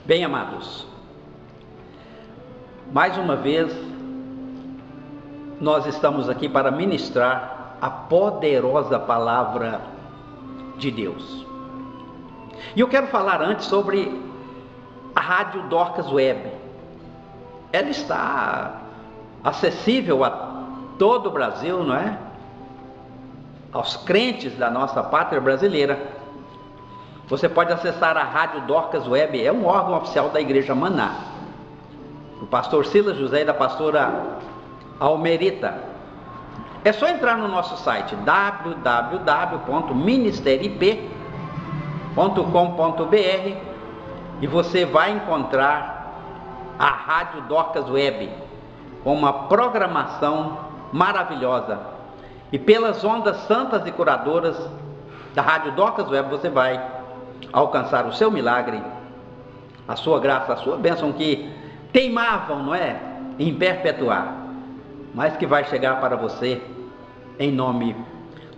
Bem, amados, mais uma vez nós estamos aqui para ministrar a poderosa palavra de Deus. E eu quero falar antes sobre a Rádio Dorcas Web. Ela está acessível a todo o Brasil, não é? Aos crentes da nossa pátria brasileira. Você pode acessar a Rádio Dorcas Web, é um órgão oficial da Igreja Maná, do pastor Silas José e da pastora Almerita. É só entrar no nosso site www.ministeriop.com.br e você vai encontrar a Rádio Dorcas Web com uma programação maravilhosa. E pelas ondas santas e curadoras da Rádio Dorcas Web você vai alcançar o seu milagre, a sua graça, a sua bênção, que teimavam, não é, em perpetuar, mas que vai chegar para você em nome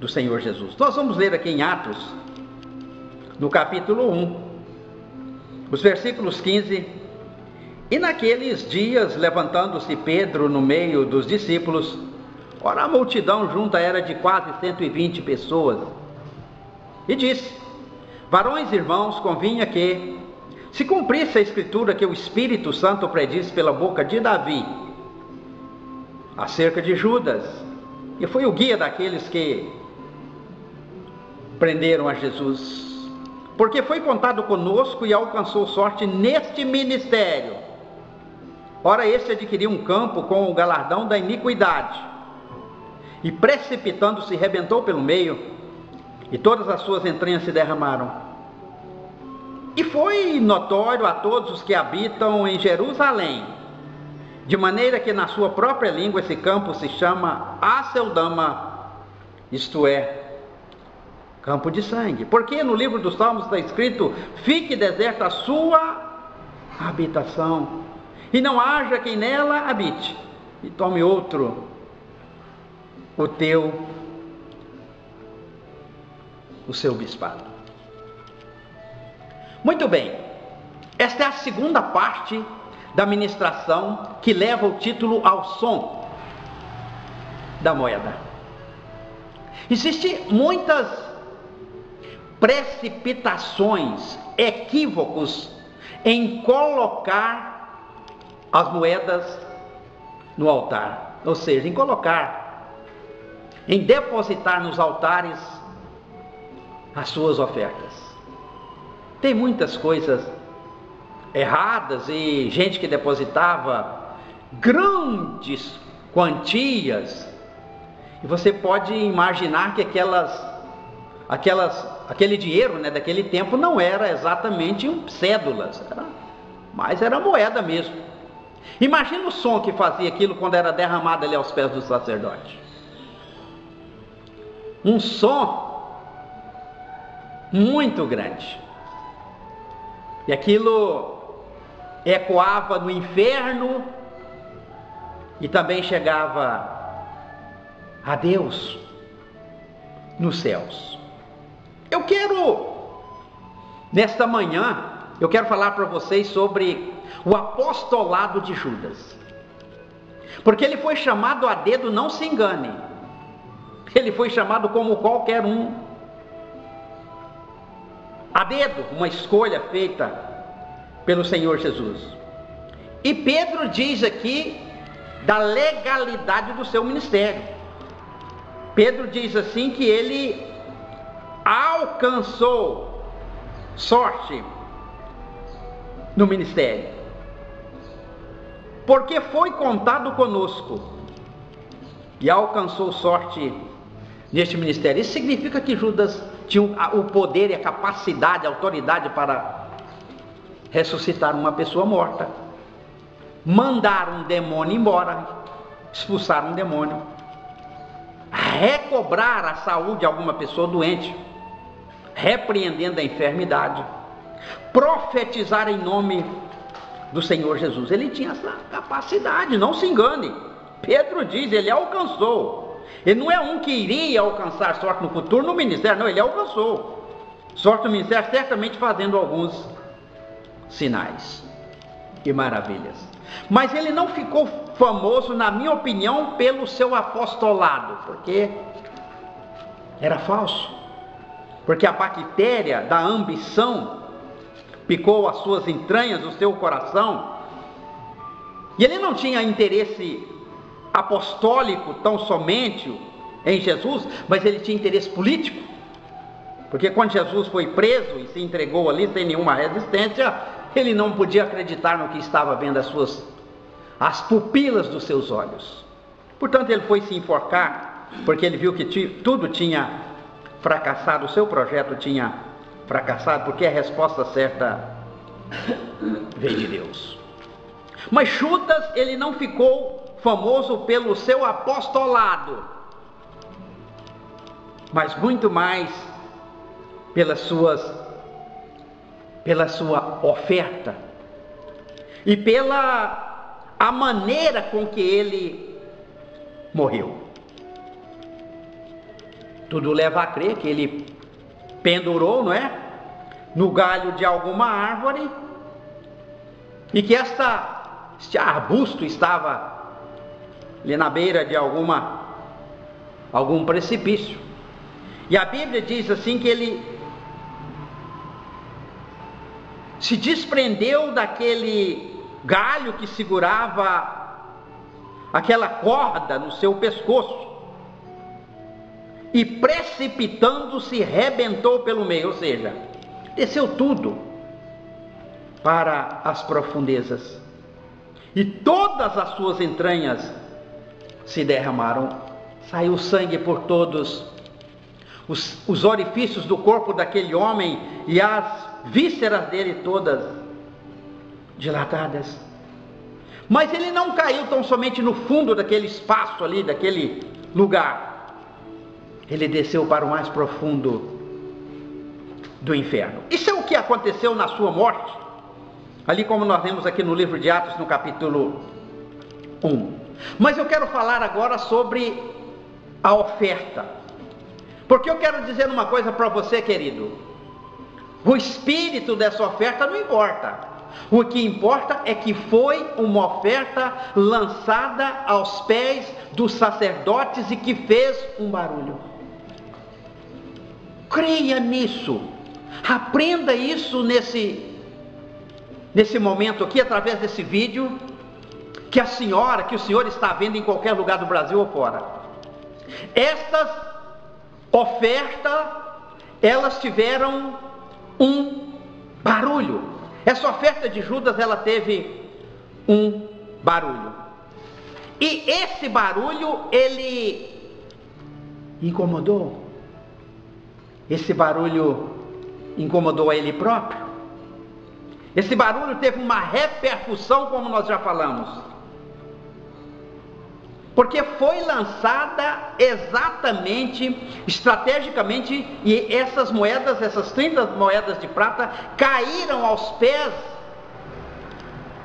do Senhor Jesus. Nós vamos ler aqui em Atos, no capítulo 1, os versículos 15. E naqueles dias, levantando-se Pedro no meio dos discípulos, ora, a multidão junta era de quase 120 pessoas, e disse: varões, irmãos, convinha que se cumprisse a escritura que o Espírito Santo predisse pela boca de Davi acerca de Judas, e foi o guia daqueles que prenderam a Jesus, porque foi contado conosco e alcançou sorte neste ministério. Ora, este adquiriu um campo com o galardão da iniquidade, e precipitando-se, rebentou pelo meio, e todas as suas entranhas se derramaram. E foi notório a todos os que habitam em Jerusalém, de maneira que na sua própria língua esse campo se chama Aceldama, isto é, campo de sangue. Porque no livro dos Salmos está escrito: fique deserta a sua habitação, e não haja quem nela habite, e tome outro o seu bispado. Muito bem, esta é a segunda parte da ministração que leva o título Ao Som da Moeda. Existem muitas precipitações, equívocos em colocar as moedas no altar, ou seja, em depositar nos altares as suas ofertas. Tem muitas coisas erradas, e gente que depositava grandes quantias, e você pode imaginar que aquele dinheiro, né, daquele tempo não era exatamente cédulas, mas era moeda mesmo. Imagina o som que fazia aquilo quando era derramado ali aos pés do sacerdote. Um som muito grande, e aquilo ecoava no inferno e também chegava a Deus nos céus. Nesta manhã, eu quero falar para vocês sobre o apostolado de Judas, porque ele foi chamado a dedo, não se engane, ele foi chamado como qualquer um, a dedo, uma escolha feita pelo Senhor Jesus. E Pedro diz aqui da legalidade do seu ministério. Pedro diz assim que ele alcançou sorte no ministério, porque foi contado conosco e alcançou sorte neste ministério. Isso significa que Judas tinha o poder e a capacidade, a autoridade para ressuscitar uma pessoa morta, mandar um demônio embora, expulsar um demônio, recobrar a saúde de alguma pessoa doente, repreendendo a enfermidade, profetizar em nome do Senhor Jesus. Ele tinha essa capacidade, não se engane. Pedro diz, ele alcançou. Ele não é um que iria alcançar sorte no futuro no ministério, não, ele alcançou sorte no ministério, certamente fazendo alguns sinais e maravilhas. Mas ele não ficou famoso, na minha opinião, pelo seu apostolado, porque era falso. Porque a bactéria da ambição picou as suas entranhas, o seu coração, e ele não tinha interesse apostólico tão somente em Jesus, mas ele tinha interesse político. Porque quando Jesus foi preso e se entregou ali sem nenhuma resistência, ele não podia acreditar no que estava vendo as pupilas dos seus olhos. Portanto, ele foi se enforcar, porque ele viu que tudo tinha fracassado, o seu projeto tinha fracassado, porque a resposta certa veio de Deus. Mas Judas, ele não ficou famoso pelo seu apostolado, mas muito mais pela sua oferta e pela a maneira com que ele morreu. Tudo leva a crer que ele pendurou, não é, no galho de alguma árvore, e que este arbusto estava ali na beira de algum precipício. E a Bíblia diz assim que ele se desprendeu daquele galho que segurava aquela corda no seu pescoço e, precipitando-se, rebentou pelo meio, ou seja, desceu tudo para as profundezas, e todas as suas entranhas se derramaram, saiu sangue por todos os orifícios do corpo daquele homem, e as vísceras dele todas dilatadas. Mas ele não caiu tão somente no fundo daquele espaço ali, daquele lugar. Ele desceu para o mais profundo do inferno. Isso é o que aconteceu na sua morte, ali como nós vemos aqui no livro de Atos, no capítulo 1. Mas eu quero falar agora sobre a oferta, porque eu quero dizer uma coisa para você, querido: o espírito dessa oferta não importa. O que importa é que foi uma oferta lançada aos pés dos sacerdotes e que fez um barulho. Creia nisso, aprenda isso nesse momento aqui, através desse vídeo, que o senhor está vendo em qualquer lugar do Brasil ou fora. Estas ofertas, elas tiveram um barulho. Essa oferta de Judas, ela teve um barulho. E esse barulho, ele incomodou. Esse barulho incomodou a ele próprio. Esse barulho teve uma repercussão, como nós já falamos, porque foi lançada exatamente, estrategicamente, e essas 30 moedas de prata, caíram aos pés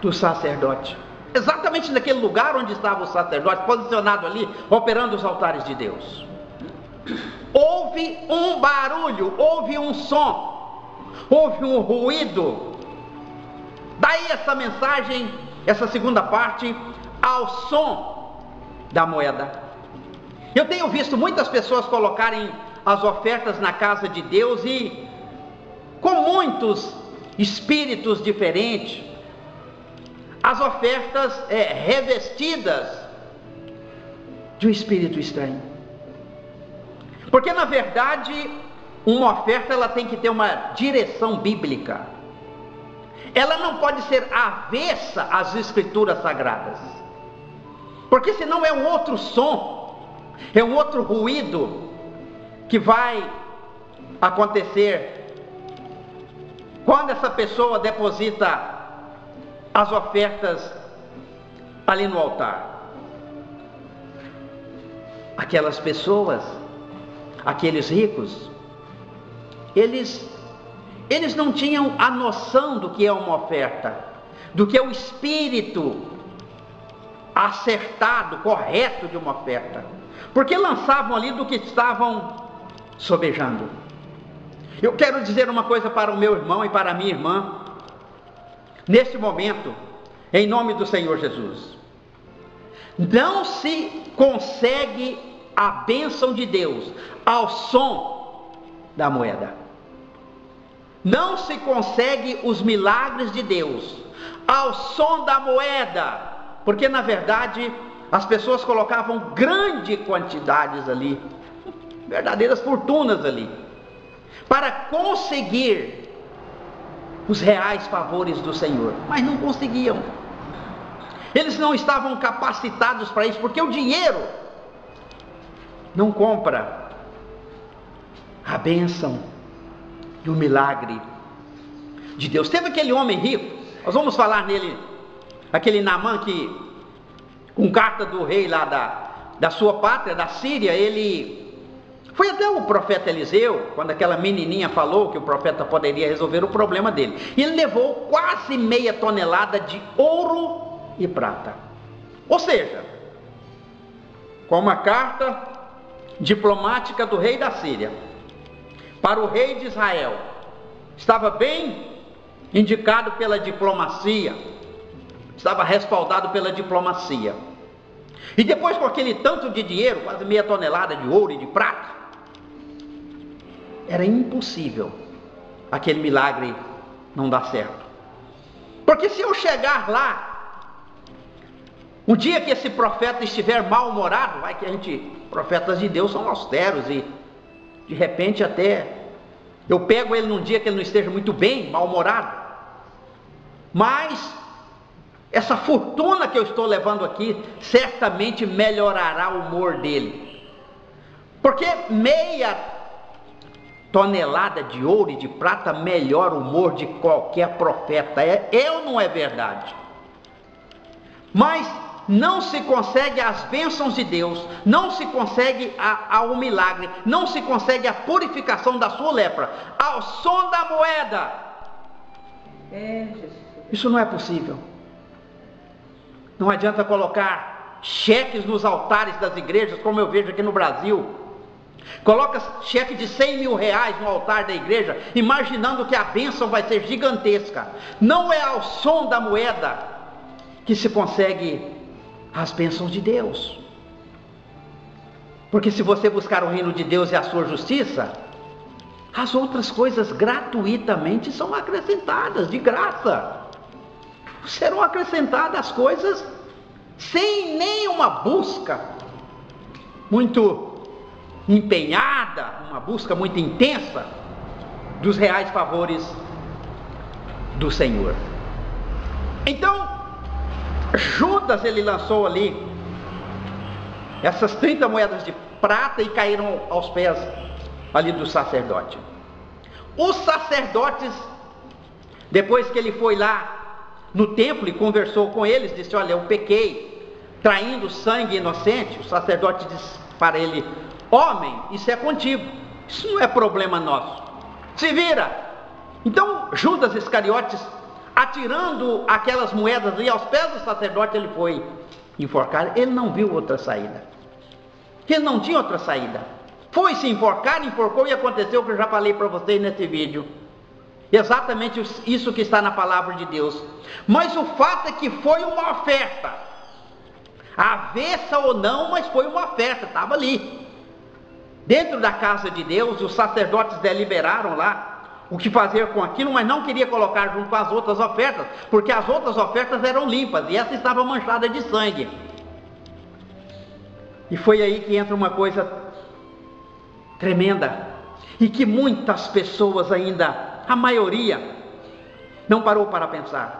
do sacerdote, exatamente naquele lugar onde estava o sacerdote, posicionado ali, operando os altares de Deus. Houve um barulho, houve um som, houve um ruído. Daí essa mensagem, essa segunda parte, ao som da moeda. Eu tenho visto muitas pessoas colocarem as ofertas na casa de Deus e com muitos espíritos diferentes, as ofertas revestidas de um espírito estranho. Porque na verdade, uma oferta, ela tem que ter uma direção bíblica. Ela não pode ser avessa às escrituras sagradas, porque senão é um outro som, é um outro ruído que vai acontecer quando essa pessoa deposita as ofertas ali no altar. Aquelas pessoas, aqueles ricos, eles não tinham a noção do que é uma oferta, do que é o espírito acertado, correto de uma oferta, porque lançavam ali do que estavam sobejando. Eu quero dizer uma coisa para o meu irmão e para a minha irmã: neste momento, em nome do Senhor Jesus. Não se consegue a bênção de Deus ao som da moeda. Não se consegue os milagres de Deus ao som da moeda, porque na verdade as pessoas colocavam grandes quantidades ali, verdadeiras fortunas ali, para conseguir os reais favores do Senhor, mas não conseguiam. Eles não estavam capacitados para isso, porque o dinheiro não compra a bênção e o milagre de Deus. Teve aquele homem rico, nós vamos falar nele, aquele Naamã que, com carta do rei lá da sua pátria, da Síria, ele foi até o profeta Eliseu, quando aquela menininha falou que o profeta poderia resolver o problema dele. E ele levou quase meia tonelada de ouro e prata. Ou seja, com uma carta diplomática do rei da Síria para o rei de Israel, estava bem indicado pela diplomacia, estava respaldado pela diplomacia. E depois, com aquele tanto de dinheiro, quase meia tonelada de ouro e de prata, era impossível aquele milagre não dar certo. Porque se eu chegar lá, um dia que esse profeta estiver mal-humorado, vai que profetas de Deus são austeros e de repente até eu pego ele num dia que ele não esteja muito bem, mal-humorado, mas essa fortuna que eu estou levando aqui certamente melhorará o humor dele, porque meia tonelada de ouro e de prata melhora o humor de qualquer profeta. É ou não é verdade? Mas não se consegue as bênçãos de Deus, não se consegue o milagre, não se consegue a purificação da sua lepra ao som da moeda. Isso não é possível. Não adianta colocar cheques nos altares das igrejas, como eu vejo aqui no Brasil. Coloca cheque de 100 mil reais no altar da igreja, imaginando que a bênção vai ser gigantesca. Não é ao som da moeda que se consegue as bênçãos de Deus. Porque se você buscar o reino de Deus e a sua justiça, as outras coisas gratuitamente são acrescentadas, de graça. Serão acrescentadas as coisas sem nenhuma busca muito empenhada, uma busca muito intensa dos reais favores do Senhor. Então, Judas, ele lançou ali essas 30 moedas de prata e caíram aos pés ali do sacerdote. Os sacerdotes, depois que ele foi lá no templo e conversou com eles, disse: olha, eu pequei traindo sangue inocente. O sacerdote disse para ele: homem, isso é contigo, isso não é problema nosso, se vira. Então Judas Iscariotes, atirando aquelas moedas ali aos pés do sacerdote, ele foi enforcar. Ele não viu outra saída, ele não tinha outra saída, foi se enforcar, enforcou, e aconteceu o que eu já falei para vocês nesse vídeo, exatamente isso que está na palavra de Deus. Mas o fato é que foi uma oferta, avessa ou não, mas foi uma oferta, estava ali dentro da casa de Deus. Os sacerdotes deliberaram lá o que fazer com aquilo, mas não queria colocar junto com as outras ofertas, porque as outras ofertas eram limpas e essa estava manchada de sangue. E foi aí que entra uma coisa tremenda, e que muitas pessoas ainda, a maioria, não parou para pensar.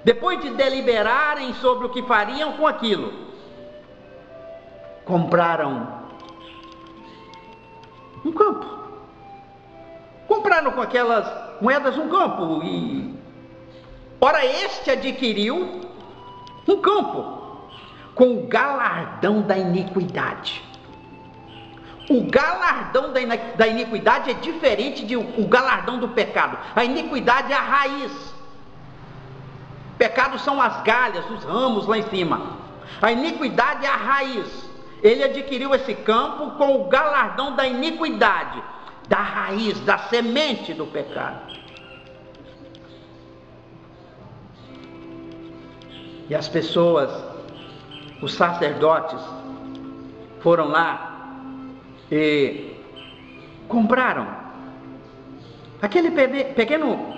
Depois de deliberarem sobre o que fariam com aquilo, compraram um campo. Compraram com aquelas moedas um campo. E ora, este adquiriu um campo com o galardão da iniquidade. O galardão da iniquidade é diferente do galardão do pecado. A iniquidade é a raiz. Pecados são as galhas, os ramos lá em cima. A iniquidade é a raiz. Ele adquiriu esse campo com o galardão da iniquidade, da raiz, da semente do pecado. E as pessoas, os sacerdotes, foram lá e compraram aquele pequeno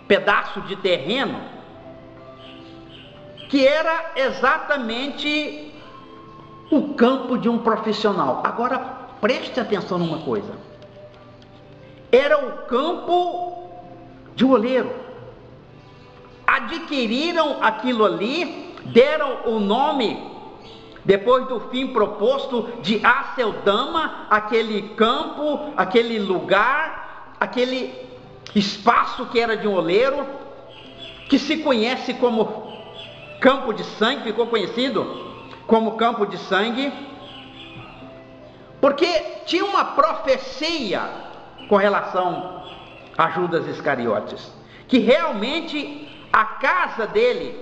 pedaço de terreno que era exatamente o campo de um profissional. Agora preste atenção numa coisa: era o campo de um oleiro. Adquiriram aquilo ali, deram o nome, depois do fim proposto, de Aceldama, aquele campo, aquele lugar, aquele espaço que era de um oleiro, que se conhece como campo de sangue, ficou conhecido como campo de sangue, porque tinha uma profecia com relação a Judas Iscariotes, que realmente a casa dele,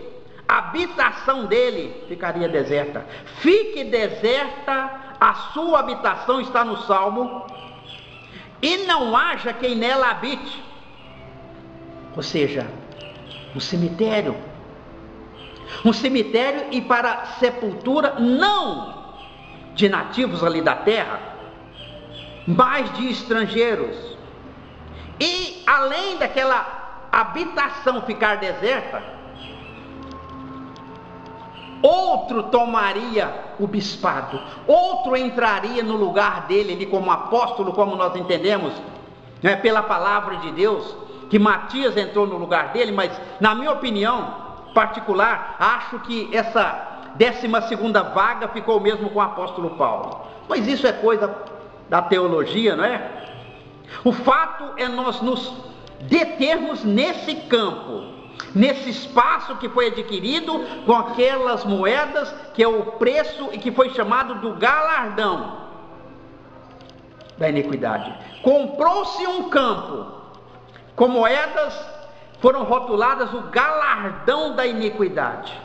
a habitação dele ficaria deserta. Fique deserta a sua habitação, está no Salmo, e não haja quem nela habite. Ou seja, um cemitério e para sepultura não de nativos ali da terra, mas de estrangeiros. E além daquela habitação ficar deserta, outro tomaria o bispado, outro entraria no lugar dele, ele como apóstolo, como nós entendemos, né, pela palavra de Deus, que Matias entrou no lugar dele. Mas na minha opinião particular, acho que essa 12ª vaga ficou mesmo com o apóstolo Paulo. Mas isso é coisa da teologia, não é? O fato é nós nos determos nesse campo, nesse espaço que foi adquirido com aquelas moedas, que é o preço e que foi chamado do galardão da iniquidade. Comprou-se um campo com moedas, foram rotuladas o galardão da iniquidade,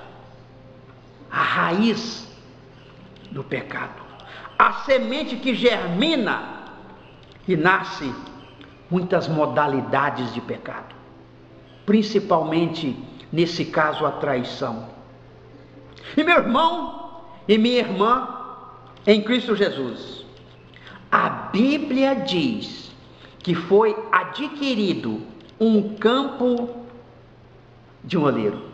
a raiz do pecado, a semente que germina e nasce muitas modalidades de pecado, principalmente nesse caso a traição. E meu irmão e minha irmã em Cristo Jesus, a Bíblia diz que foi adquirido um campo de um oleiro.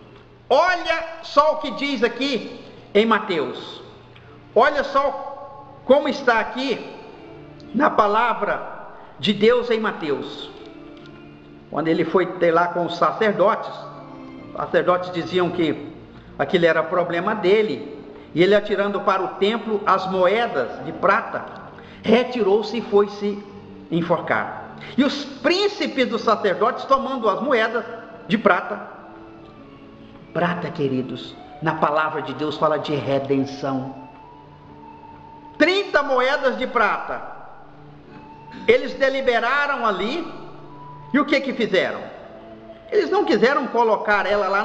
Olha só o que diz aqui em Mateus, olha só como está aqui na palavra de Deus em Mateus. Quando ele foi ter lá com os sacerdotes diziam que aquilo era problema dele, e ele, atirando para o templo as moedas de prata, retirou-se e foi se enforcar. E os príncipes dos sacerdotes, tomando as moedas de prata, queridos, na palavra de Deus fala de redenção, 30 moedas de prata, eles deliberaram ali. E o que fizeram? Eles não quiseram colocar ela lá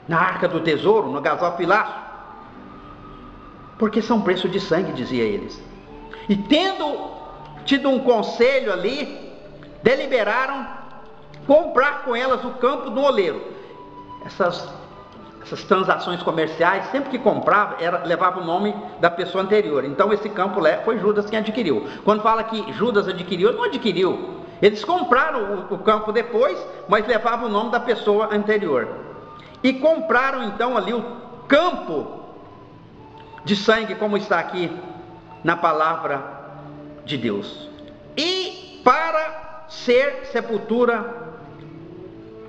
na arca do tesouro, no gasofilaço, porque são preço de sangue, dizia eles. E tendo tido um conselho ali, deliberaram comprar com elas o campo do oleiro. Essas transações comerciais, sempre que comprava, levava o nome da pessoa anterior. Então esse campo foi Judas quem adquiriu. Quando fala que Judas adquiriu, ele não adquiriu. Eles compraram o campo depois, mas levavam o nome da pessoa anterior. E compraram então ali o campo de sangue, como está aqui na palavra de Deus. E para ser sepultura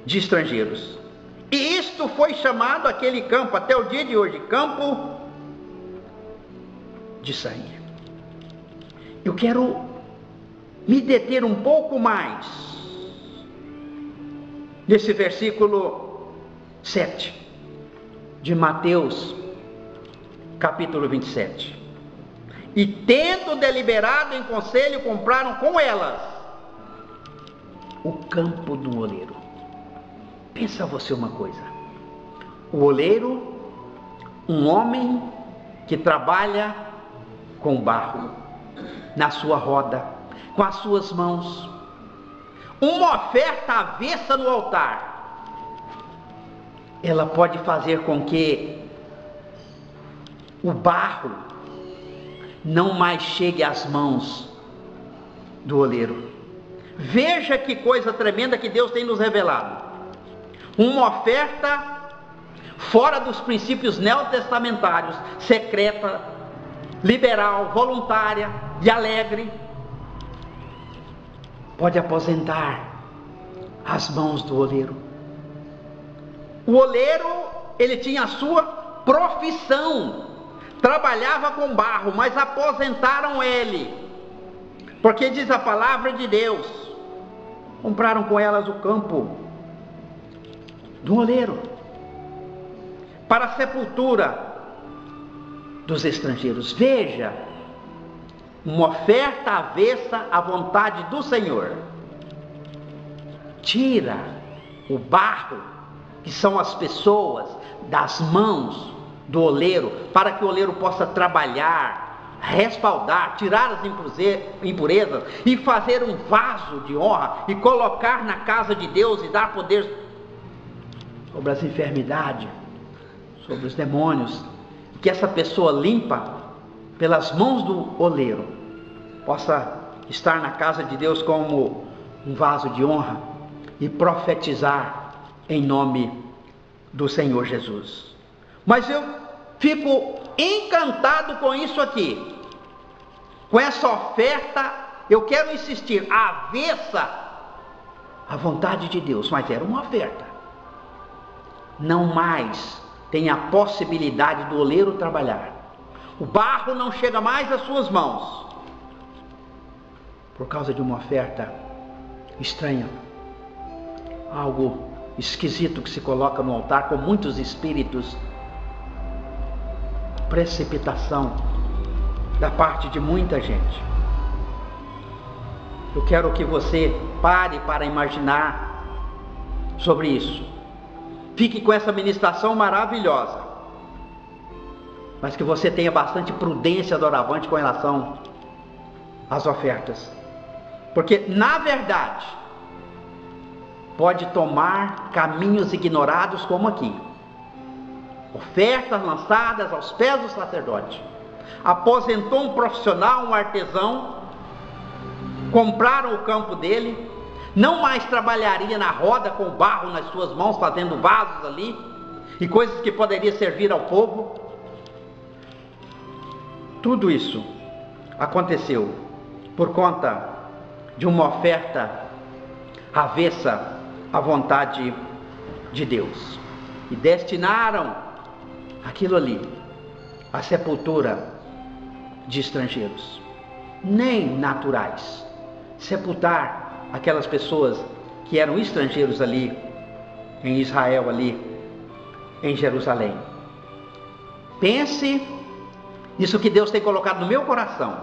de estrangeiros. E isto foi chamado, aquele campo, até o dia de hoje, campo de sangue. Eu quero me deter um pouco mais nesse versículo 7 de Mateus, capítulo 27. E tendo deliberado em conselho, compraram com elas o campo do oleiro. Pensa você uma coisa: o oleiro, um homem que trabalha com barro na sua roda, com as suas mãos, uma oferta avessa no altar, ela pode fazer com que o barro não mais chegue às mãos do oleiro. Veja que coisa tremenda que Deus tem nos revelado. Uma oferta fora dos princípios neotestamentários, secreta, liberal, voluntária e alegre, pode aposentar as mãos do oleiro. O oleiro, ele tinha a sua profissão, trabalhava com barro, mas aposentaram ele, porque diz a palavra de Deus, compraram com elas o campo do oleiro, para a sepultura dos estrangeiros. Veja, uma oferta avessa à vontade do Senhor. Tira o barro, que são as pessoas, das mãos do oleiro, para que o oleiro possa trabalhar, respaldar, tirar as impurezas e fazer um vaso de honra e colocar na casa de Deus e dar poder sobre as enfermidades, sobre os demônios, que essa pessoa limpa pelas mãos do oleiro possa estar na casa de Deus como um vaso de honra e profetizar em nome do Senhor Jesus. Mas eu fico encantado com isso aqui, com essa oferta. Eu quero insistir, avessa à vontade de Deus, mas era uma oferta. Não mais tem a possibilidade do oleiro trabalhar. O barro não chega mais às suas mãos, por causa de uma oferta estranha, algo esquisito que se coloca no altar com muitos espíritos, precipitação da parte de muita gente. Eu quero que você pare para imaginar sobre isso. Fique com essa ministração maravilhosa, mas que você tenha bastante prudência doravante com relação às ofertas, porque na verdade pode tomar caminhos ignorados, como aqui, ofertas lançadas aos pés do sacerdote. Aposentou um profissional, um artesão, compraram o campo dele, não mais trabalharia na roda com o barro nas suas mãos, fazendo vasos ali, e coisas que poderiam servir ao povo. Tudo isso aconteceu por conta de uma oferta avessa à vontade de Deus. E destinaram aquilo ali à sepultura de estrangeiros, nem naturais. Sepultar aquelas pessoas que eram estrangeiros ali em Israel, ali em Jerusalém. Pense nisso que Deus tem colocado no meu coração.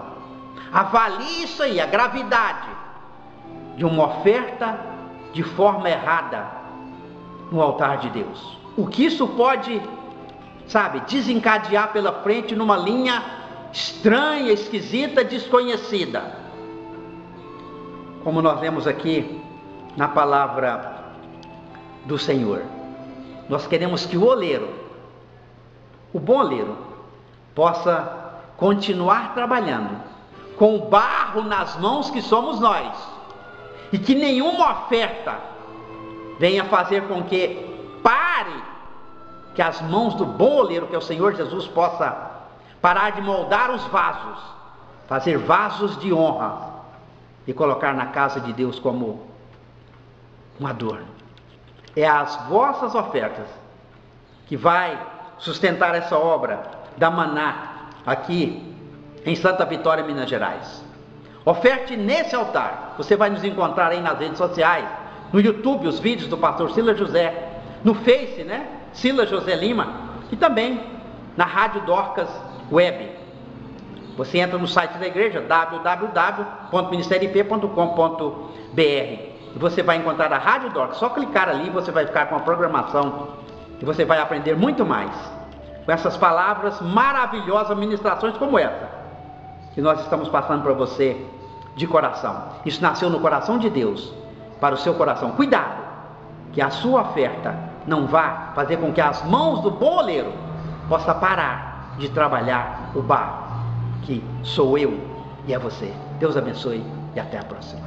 Avalie isso aí, a gravidade de uma oferta de forma errada no altar de Deus. O que isso pode, desencadear pela frente numa linha estranha, esquisita, desconhecida. Como nós lemos aqui na palavra do Senhor. Nós queremos que o oleiro, o bom oleiro, possa continuar trabalhando com o barro nas mãos que somos nós, e que nenhuma oferta venha fazer com que pare, que as mãos do bom oleiro, que é o Senhor Jesus, possa parar de moldar os vasos, fazer vasos de honra e colocar na casa de Deus como um adorno. É as vossas ofertas que vai sustentar essa obra da Maná aqui em Santa Vitória, Minas Gerais. Oferte nesse altar. Você vai nos encontrar aí nas redes sociais, no YouTube, os vídeos do pastor Silas José, no Face, Silas José Lima, e também na Rádio Dorcas Web. Você entra no site da igreja, www.ministeriop.com.br, e você vai encontrar a Rádio Dorcas. Só clicar ali, você vai ficar com a programação e você vai aprender muito mais com essas palavras maravilhosas, ministrações como essa que nós estamos passando para você de coração. Isso nasceu no coração de Deus, para o seu coração. Cuidado, que a sua oferta não vá fazer com que as mãos do bom oleiro possa parar de trabalhar o barro, que sou eu e é você. Deus abençoe e até a próxima.